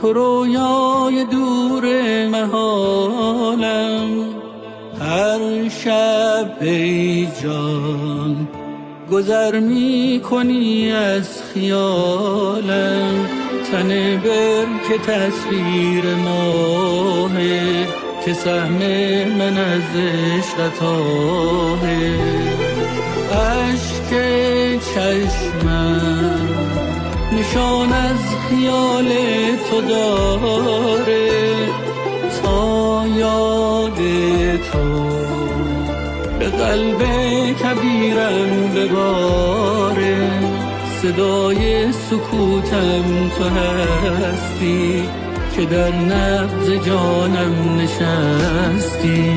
تو رویای دور محالم. هر شب ای جان گذر می کنی از خیالم. تن برگ تصویر ماهه که سهم من از عشقت آهه. اشک چشمم نشان از خیال تو داره. تا یاد تو به قلب کبیرم بباره. صدای سکوتم تو هستی که در نبض جانم نشستی.